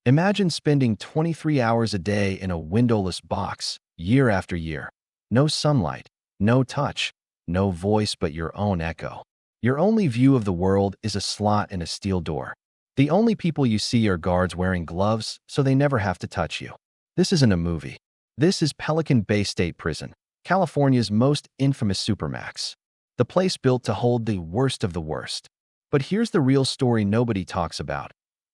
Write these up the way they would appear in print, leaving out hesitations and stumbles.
Imagine spending 23 hours a day in a windowless box, year after year. No sunlight, no touch, no voice but your own echo. Your only view of the world is a slot in a steel door. The only people you see are guards wearing gloves, so they never have to touch you. This isn't a movie. This is Pelican Bay State Prison, California's most infamous supermax. The place built to hold the worst of the worst. But here's the real story nobody talks about.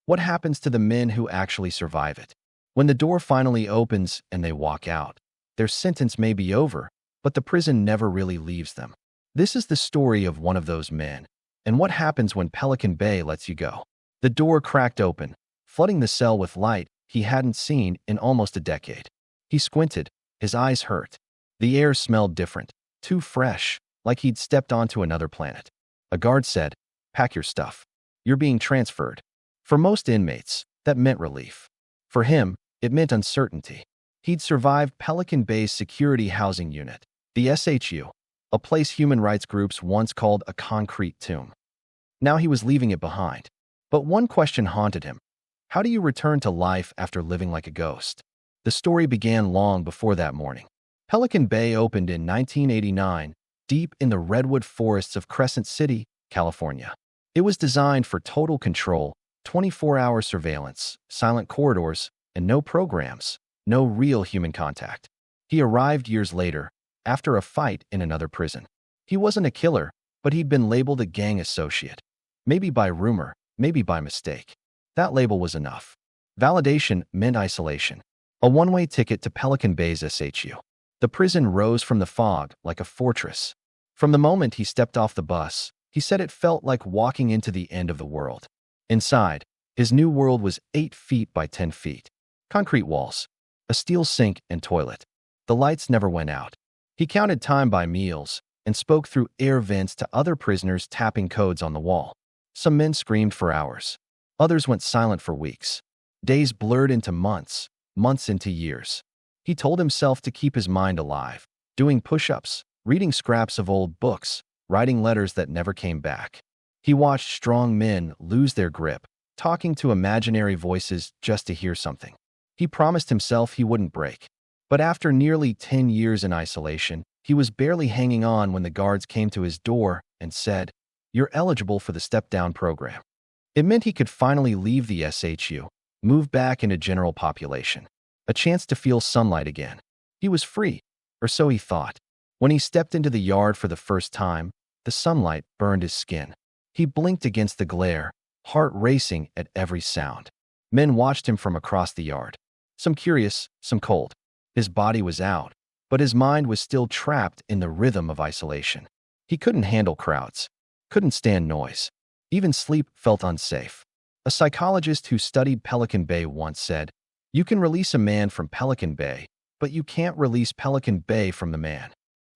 What happens to the men who actually survive it? When the door finally opens and they walk out, their sentence may be over, but the prison never really leaves them. This is the story of one of those men, and what happens when Pelican Bay lets you go. The door cracked open, flooding the cell with light he hadn't seen in almost a decade. He squinted, his eyes hurt. The air smelled different, too fresh, like he'd stepped onto another planet. A guard said, "Pack your stuff. You're being transferred." For most inmates, that meant relief. For him, it meant uncertainty. He'd survived Pelican Bay's security housing unit, the SHU, a place human rights groups once called a concrete tomb. Now he was leaving it behind. But one question haunted him. How do you return to life after living like a ghost? The story began long before that morning. Pelican Bay opened in 1989, deep in the redwood forests of Crescent City, California. It was designed for total control, 24-hour surveillance, silent corridors, and no programs, no real human contact. He arrived years later, after a fight in another prison. He wasn't a killer, but he'd been labeled a gang associate. Maybe by rumor, maybe by mistake. That label was enough. Validation meant isolation. A one-way ticket to Pelican Bay's SHU. The prison rose from the fog like a fortress. From the moment he stepped off the bus, he said it felt like walking into the end of the world. Inside, his new world was 8 feet by 10 feet. Concrete walls, a steel sink and toilet. The lights never went out. He counted time by meals and spoke through air vents to other prisoners tapping codes on the wall. Some men screamed for hours. Others went silent for weeks. Days blurred into months, months into years. He told himself to keep his mind alive, doing push-ups, reading scraps of old books, writing letters that never came back. He watched strong men lose their grip, talking to imaginary voices just to hear something. He promised himself he wouldn't break. But after nearly 10 years in isolation, he was barely hanging on when the guards came to his door and said, "You're eligible for the step-down program." It meant he could finally leave the SHU, move back into general population. A chance to feel sunlight again. He was free, or so he thought. When he stepped into the yard for the first time, the sunlight burned his skin. He blinked against the glare, heart racing at every sound. Men watched him from across the yard. Some curious, some cold. His body was out, but his mind was still trapped in the rhythm of isolation. He couldn't handle crowds, couldn't stand noise. Even sleep felt unsafe. A psychologist who studied Pelican Bay once said, "You can release a man from Pelican Bay, but you can't release Pelican Bay from the man."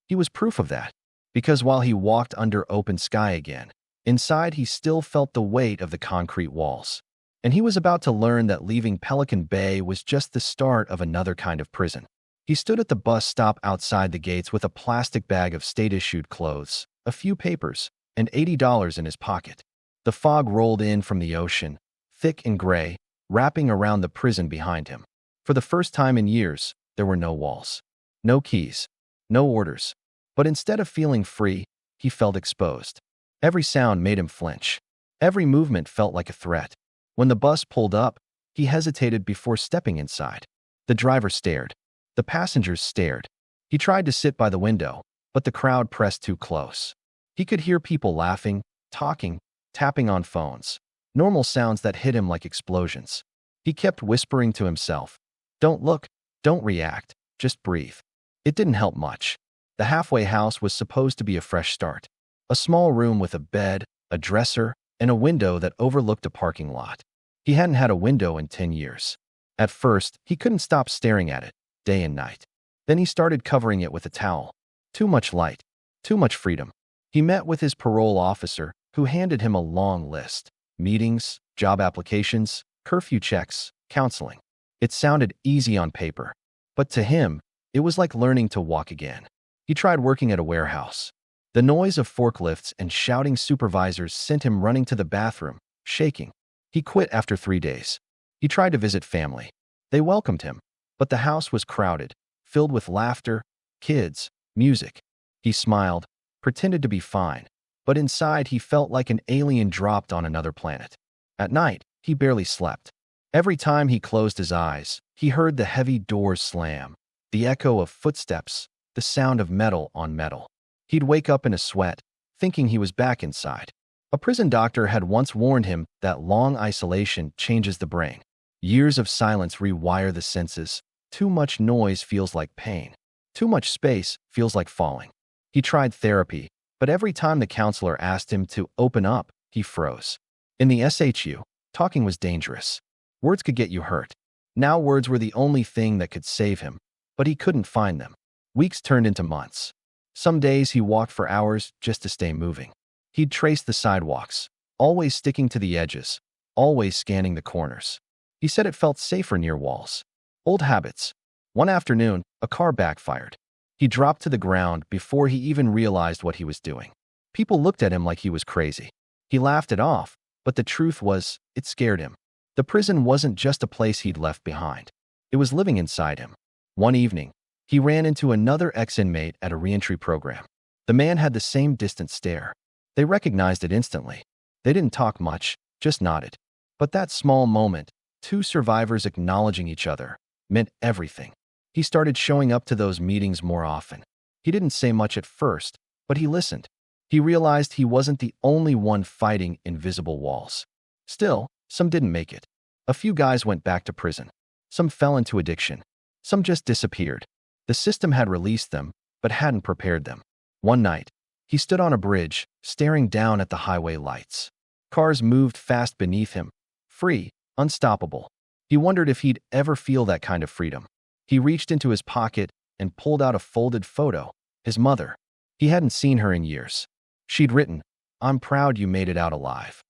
He was proof of that, because while he walked under open sky again, inside he still felt the weight of the concrete walls. And he was about to learn that leaving Pelican Bay was just the start of another kind of prison. He stood at the bus stop outside the gates with a plastic bag of state-issued clothes, a few papers, and $80 in his pocket. The fog rolled in from the ocean, thick and gray, wrapping around the prison behind him. For the first time in years, there were no walls, no keys, no orders. But instead of feeling free, he felt exposed. Every sound made him flinch. Every movement felt like a threat. When the bus pulled up, he hesitated before stepping inside. The driver stared. The passengers stared. He tried to sit by the window, but the crowd pressed too close. He could hear people laughing, talking, tapping on phones. Normal sounds that hit him like explosions. He kept whispering to himself, "Don't look, don't react, just breathe." It didn't help much. The halfway house was supposed to be a fresh start. A small room with a bed, a dresser, and a window that overlooked a parking lot. He hadn't had a window in 10 years. At first, he couldn't stop staring at it, day and night. Then he started covering it with a towel. Too much light, too much freedom. He met with his parole officer, who handed him a long list. Meetings, job applications, curfew checks, counseling. It sounded easy on paper, but to him, it was like learning to walk again. He tried working at a warehouse. The noise of forklifts and shouting supervisors sent him running to the bathroom, shaking. He quit after 3 days. He tried to visit family. They welcomed him, but the house was crowded, filled with laughter, kids, music. He smiled, pretended to be fine, but inside he felt like an alien dropped on another planet. At night, he barely slept. Every time he closed his eyes, he heard the heavy doors slam, the echo of footsteps, the sound of metal on metal. He'd wake up in a sweat, thinking he was back inside. A prison doctor had once warned him that long isolation changes the brain. Years of silence rewire the senses. Too much noise feels like pain. Too much space feels like falling. He tried therapy, but every time the counselor asked him to open up, he froze. In the SHU, talking was dangerous. Words could get you hurt. Now words were the only thing that could save him, but he couldn't find them. Weeks turned into months. Some days he walked for hours just to stay moving. He'd trace the sidewalks, always sticking to the edges, always scanning the corners. He said it felt safer near walls. Old habits. One afternoon, a car backfired. He dropped to the ground before he even realized what he was doing. People looked at him like he was crazy. He laughed it off, but the truth was, it scared him. The prison wasn't just a place he'd left behind. It was living inside him. One evening, he ran into another ex-inmate at a reentry program. The man had the same distant stare. They recognized it instantly. They didn't talk much, just nodded. But that small moment, two survivors acknowledging each other, meant everything. He started showing up to those meetings more often. He didn't say much at first, but he listened. He realized he wasn't the only one fighting invisible walls. Still, some didn't make it. A few guys went back to prison. Some fell into addiction. Some just disappeared. The system had released them, but hadn't prepared them. One night, he stood on a bridge, staring down at the highway lights. Cars moved fast beneath him, free, unstoppable. He wondered if he'd ever feel that kind of freedom. He reached into his pocket and pulled out a folded photo. His mother. He hadn't seen her in years. She'd written, "I'm proud you made it out alive."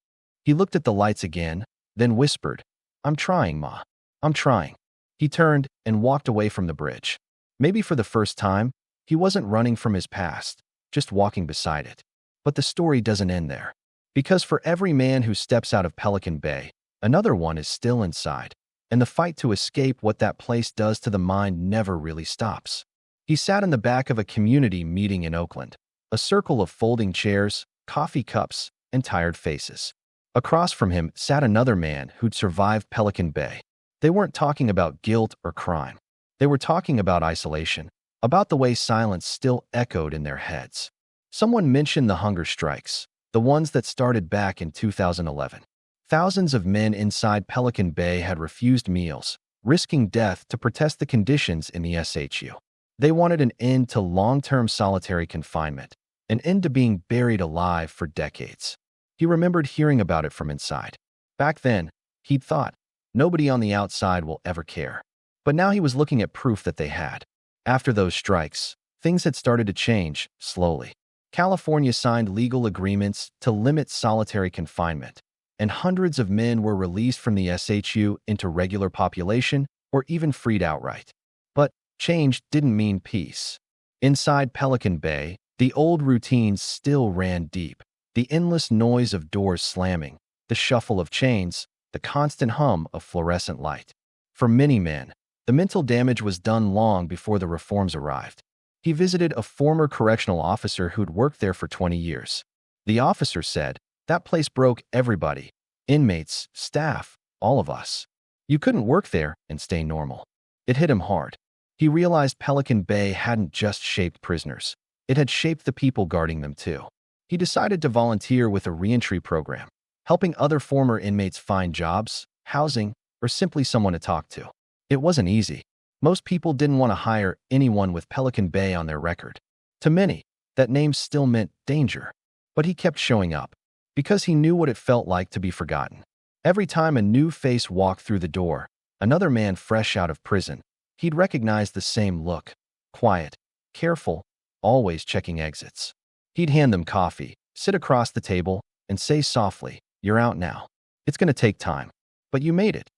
He looked at the lights again, then whispered, "I'm trying, Ma. I'm trying." He turned and walked away from the bridge. Maybe for the first time, he wasn't running from his past, just walking beside it. But the story doesn't end there. Because for every man who steps out of Pelican Bay, another one is still inside. And the fight to escape what that place does to the mind never really stops. He sat in the back of a community meeting in Oakland. A circle of folding chairs, coffee cups, and tired faces. Across from him sat another man who'd survived Pelican Bay. They weren't talking about guilt or crime. They were talking about isolation, about the way silence still echoed in their heads. Someone mentioned the hunger strikes, the ones that started back in 2011. Thousands of men inside Pelican Bay had refused meals, risking death to protest the conditions in the SHU. They wanted an end to long-term solitary confinement, an end to being buried alive for decades. He remembered hearing about it from inside. Back then, he'd thought, nobody on the outside will ever care. But now he was looking at proof that they had. After those strikes, things had started to change, slowly. California signed legal agreements to limit solitary confinement, and hundreds of men were released from the SHU into regular population or even freed outright. But change didn't mean peace. Inside Pelican Bay, the old routines still ran deep. The endless noise of doors slamming, the shuffle of chains, the constant hum of fluorescent light. For many men, the mental damage was done long before the reforms arrived. He visited a former correctional officer who'd worked there for 20 years. The officer said, "That place broke everybody. Inmates, staff, all of us. You couldn't work there and stay normal." It hit him hard. He realized Pelican Bay hadn't just shaped prisoners. It had shaped the people guarding them too. He decided to volunteer with a reentry program, helping other former inmates find jobs, housing, or simply someone to talk to. It wasn't easy. Most people didn't want to hire anyone with Pelican Bay on their record. To many, that name still meant danger. But he kept showing up, because he knew what it felt like to be forgotten. Every time a new face walked through the door, another man fresh out of prison, he'd recognize the same look. Quiet, careful, always checking exits. He'd hand them coffee, sit across the table, and say softly, "You're out now. It's going to take time, but you made it."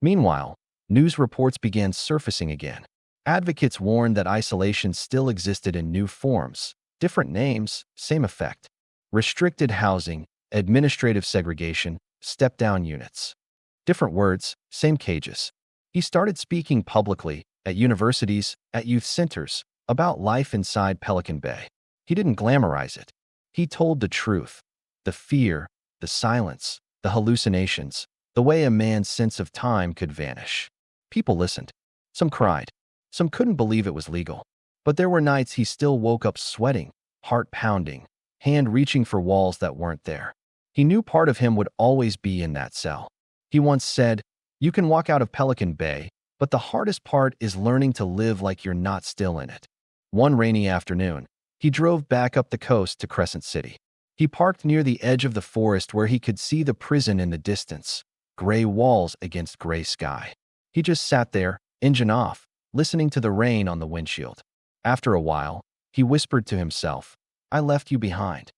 Meanwhile, news reports began surfacing again. Advocates warned that isolation still existed in new forms, different names, same effect. Restricted housing, administrative segregation, step-down units. Different words, same cages. He started speaking publicly, at universities, at youth centers, about life inside Pelican Bay. He didn't glamorize it. He told the truth. The fear, the silence, the hallucinations, the way a man's sense of time could vanish. People listened. Some cried. Some couldn't believe it was legal. But there were nights he still woke up sweating, heart pounding, hand reaching for walls that weren't there. He knew part of him would always be in that cell. He once said, "You can walk out of Pelican Bay, but the hardest part is learning to live like you're not still in it." One rainy afternoon, he drove back up the coast to Crescent City. He parked near the edge of the forest where he could see the prison in the distance, gray walls against gray sky. He just sat there, engine off, listening to the rain on the windshield. After a while, he whispered to himself, "I left you behind."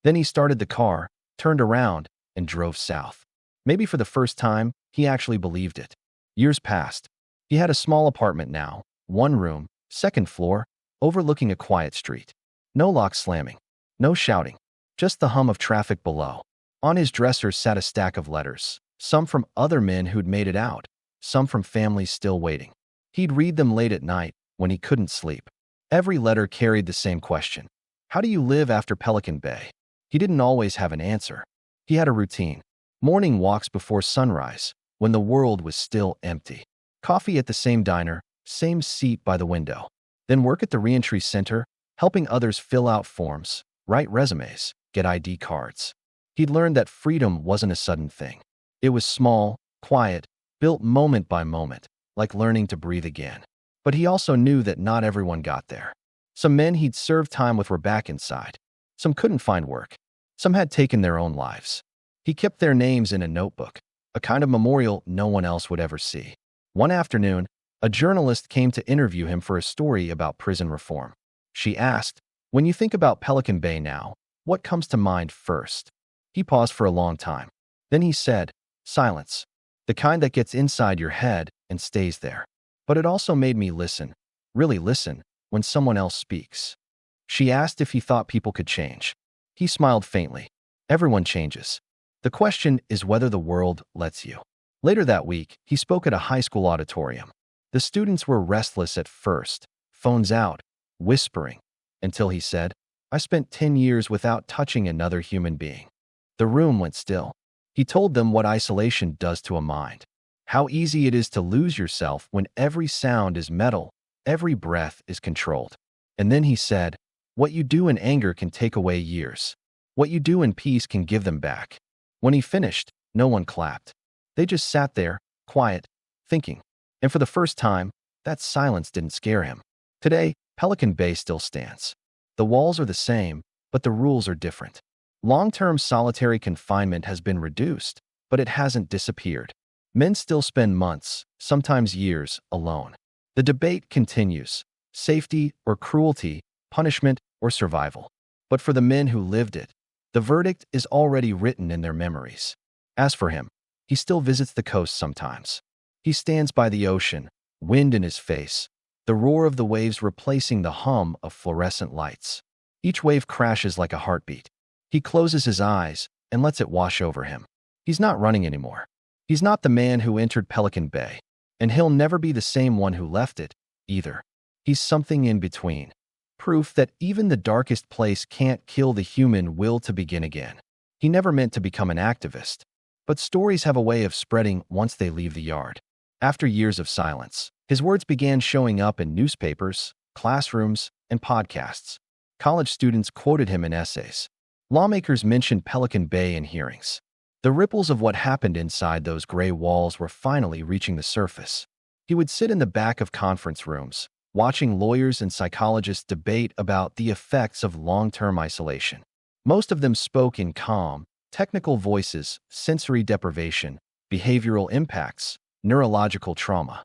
Then he started the car, turned around, and drove south. Maybe for the first time, he actually believed it. Years passed. He had a small apartment now, one room, second floor, overlooking a quiet street. No lock slamming, no shouting, just the hum of traffic below. On his dresser sat a stack of letters, some from other men who'd made it out, some from families still waiting. He'd read them late at night when he couldn't sleep. Every letter carried the same question. How do you live after Pelican Bay? He didn't always have an answer. He had a routine. Morning walks before sunrise, when the world was still empty. Coffee at the same diner, same seat by the window. Then work at the reentry center, helping others fill out forms, write resumes, get ID cards. He'd learned that freedom wasn't a sudden thing. It was small, quiet, built moment by moment, like learning to breathe again. But he also knew that not everyone got there. Some men he'd served time with were back inside. Some couldn't find work. Some had taken their own lives. He kept their names in a notebook, a kind of memorial no one else would ever see. One afternoon, a journalist came to interview him for a story about prison reform. She asked, "When you think about Pelican Bay now, what comes to mind first?" He paused for a long time. Then he said, "Silence. The kind that gets inside your head and stays there. But it also made me listen, really listen, when someone else speaks." She asked if he thought people could change. He smiled faintly. Everyone changes. The question is whether the world lets you. Later that week, he spoke at a high school auditorium. The students were restless at first, phones out, whispering, until he said, "I spent 10 years without touching another human being." The room went still. He told them what isolation does to a mind. How easy it is to lose yourself when every sound is metal, every breath is controlled. And then he said, "What you do in anger can take away years. What you do in peace can give them back." When he finished, no one clapped. They just sat there, quiet, thinking. And for the first time, that silence didn't scare him. Today, Pelican Bay still stands. The walls are the same, but the rules are different. Long-term solitary confinement has been reduced, but it hasn't disappeared. Men still spend months, sometimes years, alone. The debate continues: safety or cruelty, punishment or survival. But for the men who lived it, the verdict is already written in their memories. As for him, he still visits the coast sometimes. He stands by the ocean, wind in his face, the roar of the waves replacing the hum of fluorescent lights. Each wave crashes like a heartbeat. He closes his eyes and lets it wash over him. He's not running anymore. He's not the man who entered Pelican Bay, and he'll never be the same one who left it, either. He's something in between. Proof that even the darkest place can't kill the human will to begin again. He never meant to become an activist, but stories have a way of spreading once they leave the yard. After years of silence, his words began showing up in newspapers, classrooms, and podcasts. College students quoted him in essays. Lawmakers mentioned Pelican Bay in hearings. The ripples of what happened inside those gray walls were finally reaching the surface. He would sit in the back of conference rooms, watching lawyers and psychologists debate about the effects of long-term isolation. Most of them spoke in calm, technical voices: sensory deprivation, behavioral impacts, neurological trauma.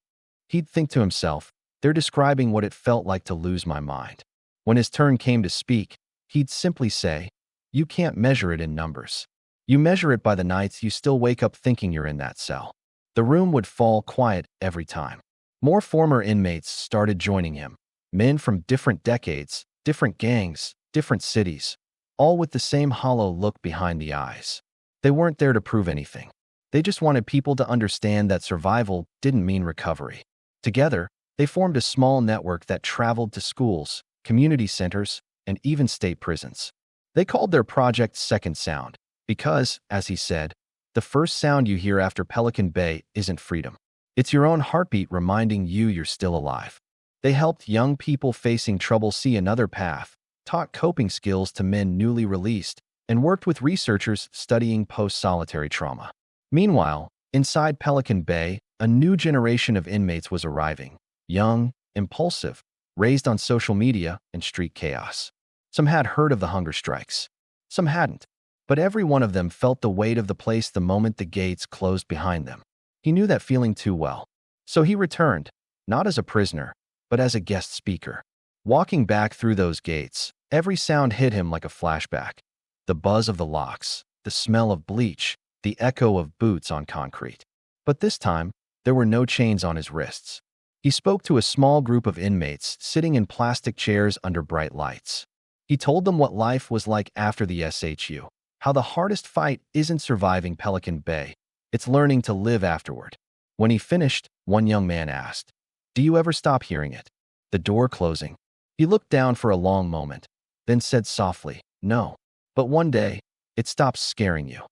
He'd think to himself, "They're describing what it felt like to lose my mind." When his turn came to speak, he'd simply say, "You can't measure it in numbers. You measure it by the nights you still wake up thinking you're in that cell." The room would fall quiet every time. More former inmates started joining him. Men from different decades, different gangs, different cities, all with the same hollow look behind the eyes. They weren't there to prove anything. They just wanted people to understand that survival didn't mean recovery. Together, they formed a small network that traveled to schools, community centers, and even state prisons. They called their project Second Sound because, as he said, the first sound you hear after Pelican Bay isn't freedom. It's your own heartbeat reminding you you're still alive. They helped young people facing trouble see another path, taught coping skills to men newly released, and worked with researchers studying post-solitary trauma. Meanwhile, inside Pelican Bay, a new generation of inmates was arriving, young, impulsive, raised on social media and street chaos. Some had heard of the hunger strikes. Some hadn't. But every one of them felt the weight of the place the moment the gates closed behind them. He knew that feeling too well. So he returned, not as a prisoner, but as a guest speaker. Walking back through those gates, every sound hit him like a flashback. The buzz of the locks, the smell of bleach, the echo of boots on concrete. But this time, there were no chains on his wrists. He spoke to a small group of inmates sitting in plastic chairs under bright lights. He told them what life was like after the SHU, how the hardest fight isn't surviving Pelican Bay, it's learning to live afterward. When he finished, one young man asked, "Do you ever stop hearing it?" The door closing. He looked down for a long moment, then said softly, "No. But one day, it stops scaring you."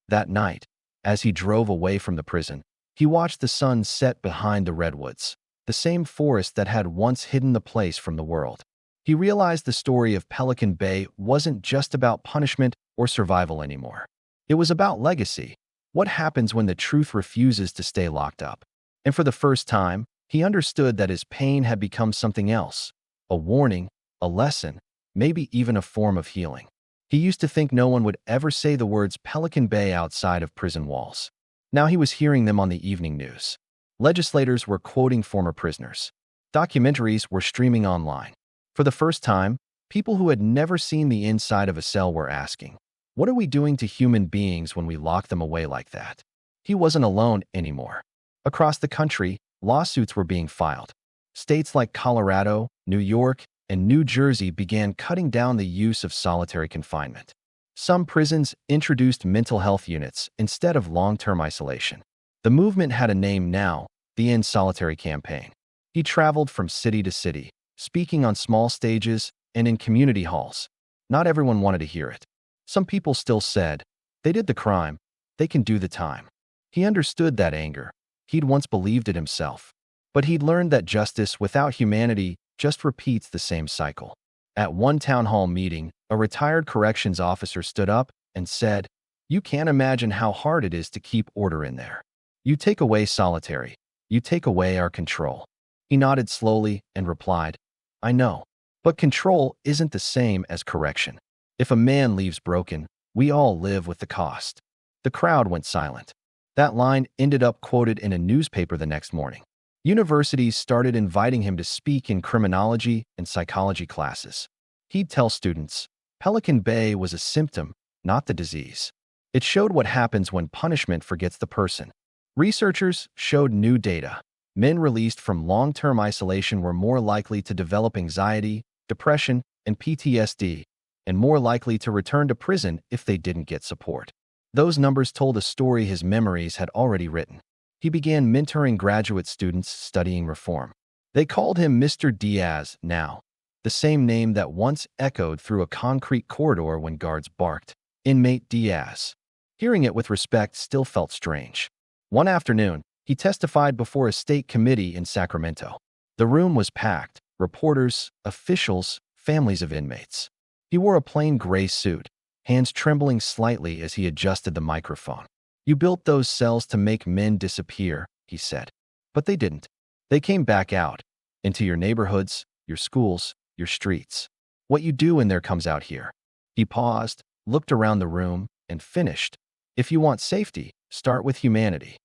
That night, as he drove away from the prison, he watched the sun set behind the redwoods, the same forest that had once hidden the place from the world. He realized the story of Pelican Bay wasn't just about punishment or survival anymore. It was about legacy. What happens when the truth refuses to stay locked up? And for the first time, he understood that his pain had become something else, a warning, a lesson, maybe even a form of healing. He used to think no one would ever say the words Pelican Bay outside of prison walls. Now he was hearing them on the evening news. Legislators were quoting former prisoners. Documentaries were streaming online. For the first time, people who had never seen the inside of a cell were asking, "What are we doing to human beings when we lock them away like that?" He wasn't alone anymore. Across the country, lawsuits were being filed. States like Colorado, New York, and New Jersey began cutting down the use of solitary confinement. Some prisons introduced mental health units instead of long-term isolation. The movement had a name now, the End Solitary Campaign. He traveled from city to city, speaking on small stages and in community halls. Not everyone wanted to hear it. Some people still said, "They did the crime, they can do the time." He understood that anger. He'd once believed it himself. But he'd learned that justice without humanity just repeats the same cycle. At one town hall meeting, a retired corrections officer stood up and said, "You can't imagine how hard it is to keep order in there. You take away solitary. You take away our control." He nodded slowly and replied, "I know. But control isn't the same as correction. If a man leaves broken, we all live with the cost." The crowd went silent. That line ended up quoted in a newspaper the next morning. Universities started inviting him to speak in criminology and psychology classes. He'd tell students, Pelican Bay was a symptom, not the disease. It showed what happens when punishment forgets the person. Researchers showed new data. Men released from long-term isolation were more likely to develop anxiety, depression, and PTSD, and more likely to return to prison if they didn't get support. Those numbers told a story his memories had already written. He began mentoring graduate students studying reform. They called him Mr. Diaz now, the same name that once echoed through a concrete corridor when guards barked, "Inmate Diaz." Hearing it with respect still felt strange. One afternoon, he testified before a state committee in Sacramento. The room was packed, reporters, officials, families of inmates. He wore a plain gray suit, hands trembling slightly as he adjusted the microphone. "You built those cells to make men disappear," he said. "But they didn't. They came back out, into your neighborhoods, your schools, your streets. What you do in there comes out here." He paused, looked around the room, and finished. "If you want safety, start with humanity."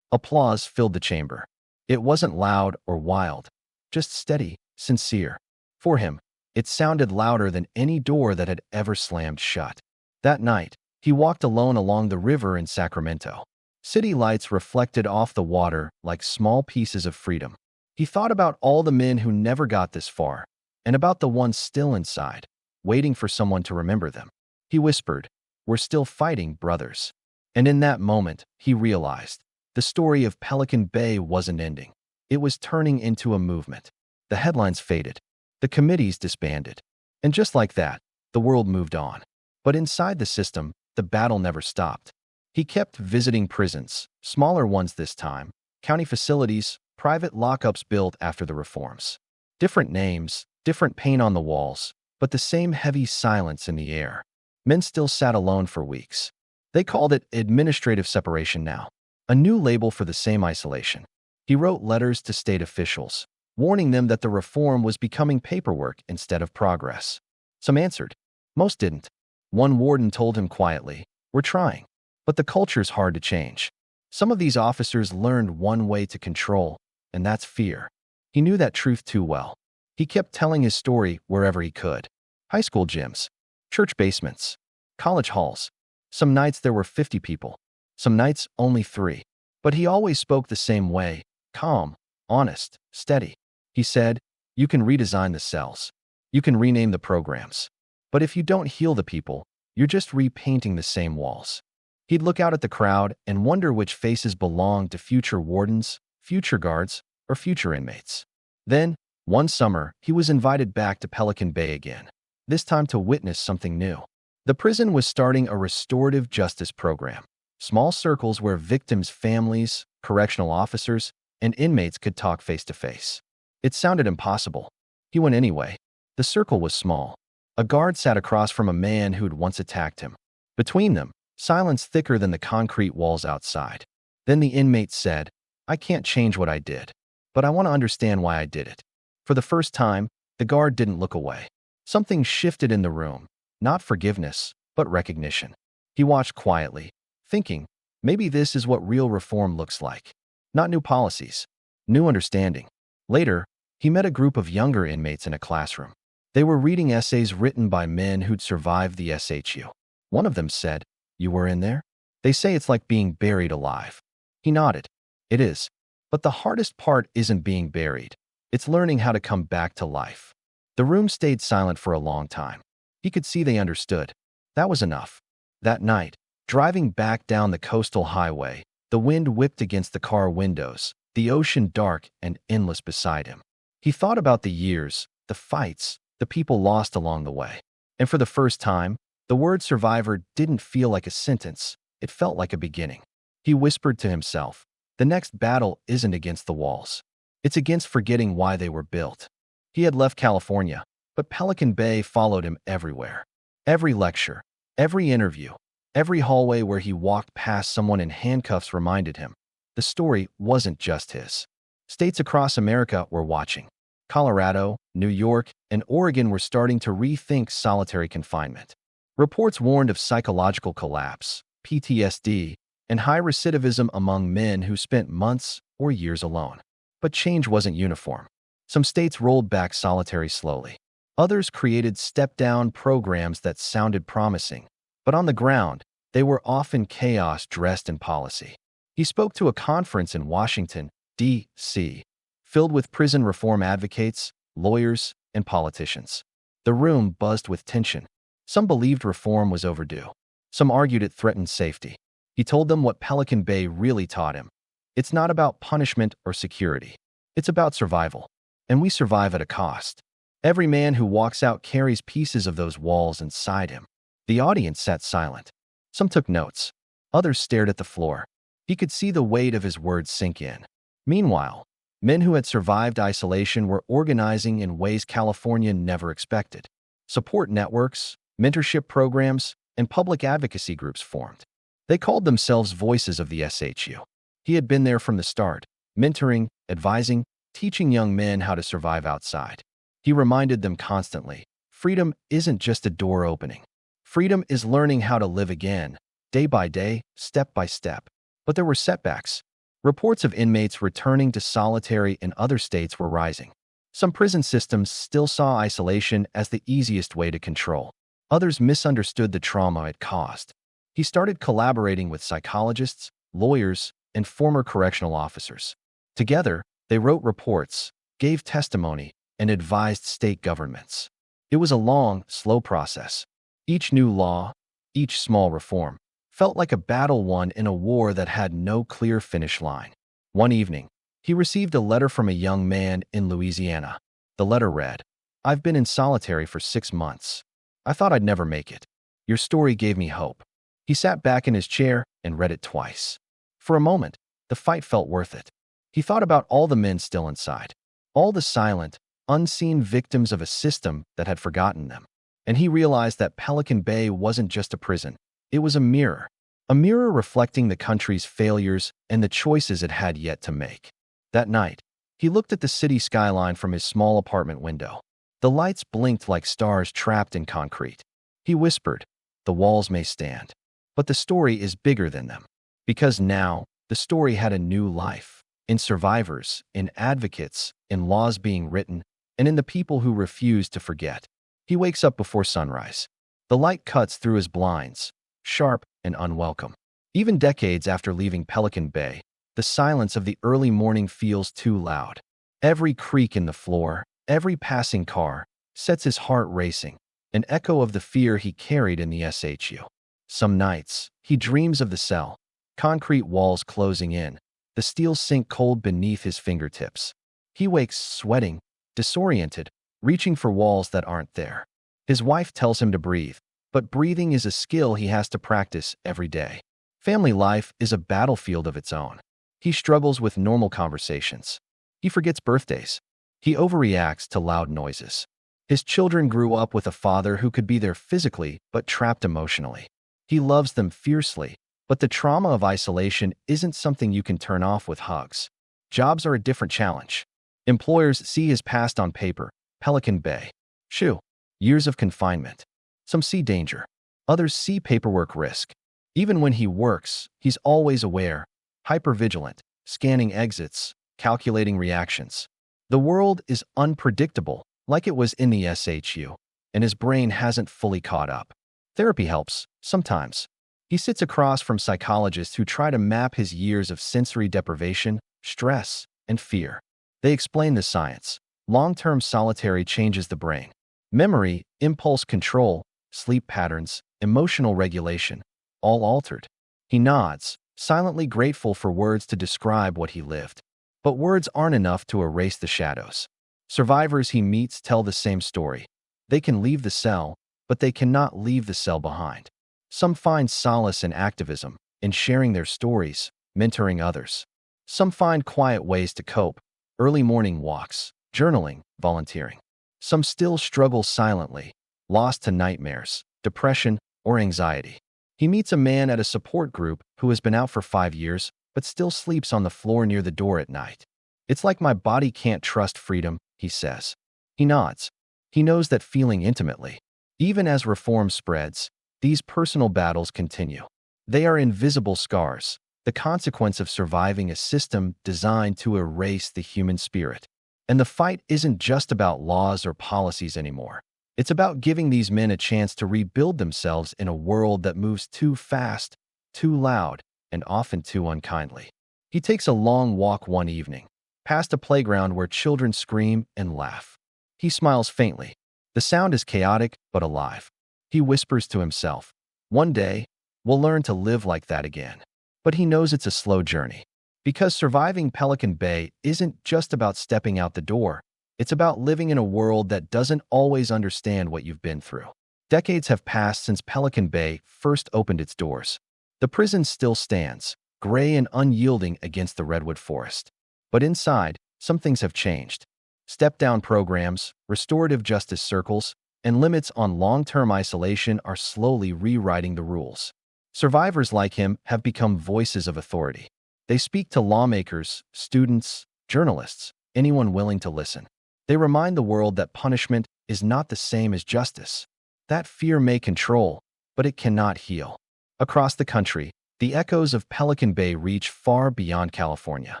Applause filled the chamber. It wasn't loud or wild, just steady, sincere. For him, it sounded louder than any door that had ever slammed shut. That night, he walked alone along the river in Sacramento. City lights reflected off the water like small pieces of freedom. He thought about all the men who never got this far, and about the ones still inside, waiting for someone to remember them. He whispered, "We're still fighting, brothers." And in that moment, he realized the story of Pelican Bay wasn't ending. It was turning into a movement. The headlines faded. The committees disbanded. And just like that, the world moved on. But inside the system, the battle never stopped. He kept visiting prisons, smaller ones this time, county facilities, private lockups built after the reforms. Different names, different paint on the walls, but the same heavy silence in the air. Men still sat alone for weeks. They called it administrative separation now, a new label for the same isolation. He wrote letters to state officials, warning them that the reform was becoming paperwork instead of progress. Some answered. Most didn't. One warden told him quietly, "We're trying, but the culture's hard to change." Some of these officers learned one way to control, and that's fear. He knew that truth too well. He kept telling his story wherever he could. High school gyms, church basements, college halls. Some nights there were 50 people. Some nights only 3. But he always spoke the same way, calm, honest, steady. He said, "You can redesign the cells. You can rename the programs. But if you don't heal the people, you're just repainting the same walls." He'd look out at the crowd and wonder which faces belonged to future wardens, future guards, or future inmates. Then, one summer, he was invited back to Pelican Bay again, this time to witness something new. The prison was starting a restorative justice program, small circles where victims' families, correctional officers, and inmates could talk face to face. It sounded impossible. He went anyway. The circle was small. A guard sat across from a man who'd once attacked him. Between them, silence thicker than the concrete walls outside. Then the inmate said, "I can't change what I did, but I want to understand why I did it." For the first time, the guard didn't look away. Something shifted in the room, not forgiveness, but recognition. He watched quietly, thinking, maybe this is what real reform looks like. Not new policies, new understanding. Later, he met a group of younger inmates in a classroom. They were reading essays written by men who'd survived the SHU. One of them said, "You were in there? They say it's like being buried alive." He nodded. It is. But the hardest part isn't being buried. It's learning how to come back to life. The room stayed silent for a long time. He could see they understood. That was enough. That night, driving back down the coastal highway, the wind whipped against the car windows, the ocean dark and endless beside him. He thought about the years, the fights, the people lost along the way. And for the first time, the word survivor didn't feel like a sentence. It felt like a beginning. He whispered to himself, the next battle isn't against the walls. It's against forgetting why they were built. He had left California, but Pelican Bay followed him everywhere. Every lecture, every interview, every hallway where he walked past someone in handcuffs reminded him, the story wasn't just his. States across America were watching. Colorado, New York, and Oregon were starting to rethink solitary confinement. Reports warned of psychological collapse, PTSD, and high recidivism among men who spent months or years alone. But change wasn't uniform. Some states rolled back solitary slowly. Others created step-down programs that sounded promising. But on the ground, they were often chaos dressed in policy. He spoke to a conference in Washington, D.C., filled with prison reform advocates, lawyers, and politicians. The room buzzed with tension. Some believed reform was overdue. Some argued it threatened safety. He told them what Pelican Bay really taught him. It's not about punishment or security. It's about survival. And we survive at a cost. Every man who walks out carries pieces of those walls inside him. The audience sat silent. Some took notes. Others stared at the floor. He could see the weight of his words sink in. Meanwhile, men who had survived isolation were organizing in ways California never expected. Support networks, mentorship programs, and public advocacy groups formed. They called themselves Voices of the SHU. He had been there from the start, mentoring, advising, teaching young men how to survive outside. He reminded them constantly, freedom isn't just a door opening. Freedom is learning how to live again, day by day, step by step. But there were setbacks. Reports of inmates returning to solitary in other states were rising. Some prison systems still saw isolation as the easiest way to control. Others misunderstood the trauma it caused. He started collaborating with psychologists, lawyers, and former correctional officers. Together, they wrote reports, gave testimony, and advised state governments. It was a long, slow process. Each new law, each small reform, felt like a battle won in a war that had no clear finish line. One evening, he received a letter from a young man in Louisiana. The letter read, "I've been in solitary for 6 months. I thought I'd never make it. Your story gave me hope." He sat back in his chair and read it twice. For a moment, the fight felt worth it. He thought about all the men still inside, all the silent, unseen victims of a system that had forgotten them. And he realized that Pelican Bay wasn't just a prison. It was a mirror reflecting the country's failures and the choices it had yet to make. That night, he looked at the city skyline from his small apartment window. The lights blinked like stars trapped in concrete. He whispered, "The walls may stand, but the story is bigger than them." Because now, the story had a new life. In survivors, in advocates, in laws being written, and in the people who refused to forget. He wakes up before sunrise. The light cuts through his blinds, sharp and unwelcome. Even decades after leaving Pelican Bay, the silence of the early morning feels too loud. Every creak in the floor, every passing car, sets his heart racing, an echo of the fear he carried in the SHU. Some nights, he dreams of the cell, concrete walls closing in, the steel sink cold beneath his fingertips. He wakes sweating, disoriented, reaching for walls that aren't there. His wife tells him to breathe, but breathing is a skill he has to practice every day. Family life is a battlefield of its own. He struggles with normal conversations. He forgets birthdays. He overreacts to loud noises. His children grew up with a father who could be there physically but trapped emotionally. He loves them fiercely, but the trauma of isolation isn't something you can turn off with hugs. Jobs are a different challenge. Employers see his past on paper, Pelican Bay. Shoo. Years of confinement. Some see danger. Others see paperwork risk. Even when he works, he's always aware, hypervigilant, scanning exits, calculating reactions. The world is unpredictable, like it was in the SHU, and his brain hasn't fully caught up. Therapy helps, sometimes. He sits across from psychologists who try to map his years of sensory deprivation, stress, and fear. They explain the science. Long-term solitary changes the brain. Memory, impulse control, sleep patterns, emotional regulation, all altered. He nods, silently grateful for words to describe what he lived. But words aren't enough to erase the shadows. Survivors he meets tell the same story. They can leave the cell, but they cannot leave the cell behind. Some find solace in activism, in sharing their stories, mentoring others. Some find quiet ways to cope, early morning walks, journaling, volunteering. Some still struggle silently, lost to nightmares, depression, or anxiety. He meets a man at a support group who has been out for 5 years, but still sleeps on the floor near the door at night. "It's like my body can't trust freedom," he says. He nods. He knows that feeling intimately. Even as reform spreads, these personal battles continue. They are invisible scars, the consequence of surviving a system designed to erase the human spirit. And the fight isn't just about laws or policies anymore. It's about giving these men a chance to rebuild themselves in a world that moves too fast, too loud, and often too unkindly. He takes a long walk one evening, past a playground where children scream and laugh. He smiles faintly. The sound is chaotic but alive. He whispers to himself, "One day, we'll learn to live like that again." But he knows it's a slow journey. Because surviving Pelican Bay isn't just about stepping out the door. It's about living in a world that doesn't always understand what you've been through. Decades have passed since Pelican Bay first opened its doors. The prison still stands, gray and unyielding against the redwood forest. But inside, some things have changed. Step-down programs, restorative justice circles, and limits on long-term isolation are slowly rewriting the rules. Survivors like him have become voices of authority. They speak to lawmakers, students, journalists, anyone willing to listen. They remind the world that punishment is not the same as justice. That fear may control, but it cannot heal. Across the country, the echoes of Pelican Bay reach far beyond California.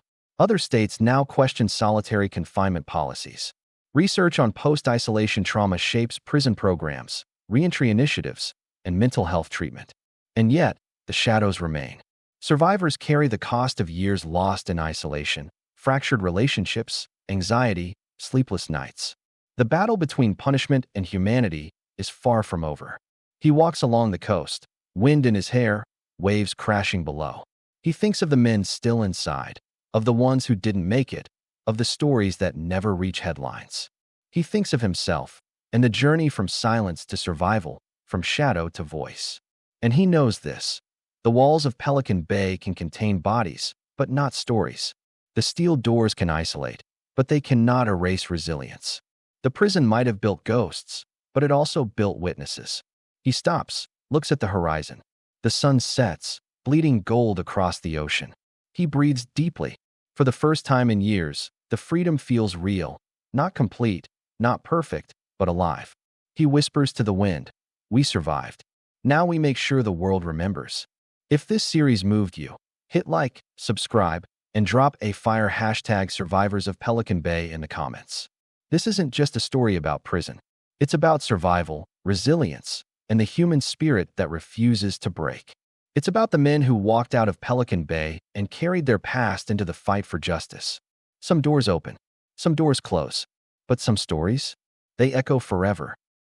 Other states now question solitary confinement policies. Research on post-isolation trauma shapes prison programs, reentry initiatives, and mental health treatment. And yet, the shadows remain. Survivors carry the cost of years lost in isolation, fractured relationships, anxiety, sleepless nights. The battle between punishment and humanity is far from over. He walks along the coast, wind in his hair, waves crashing below. He thinks of the men still inside, of the ones who didn't make it, of the stories that never reach headlines. He thinks of himself and the journey from silence to survival, from shadow to voice. And he knows this. The walls of Pelican Bay can contain bodies, but not stories. The steel doors can isolate, but they cannot erase resilience. The prison might have built ghosts, but it also built witnesses. He stops, looks at the horizon. The sun sets, bleeding gold across the ocean. He breathes deeply. For the first time in years, the freedom feels real, not complete, not perfect, but alive. He whispers to the wind, "We survived. Now we make sure the world remembers." If this series moved you, hit like, subscribe, and drop a fire hashtag Survivors of Pelican Bay in the comments. This isn't just a story about prison. It's about survival, resilience, and the human spirit that refuses to break. It's about the men who walked out of Pelican Bay and carried their past into the fight for justice. Some doors open, some doors close, but some stories, they echo forever.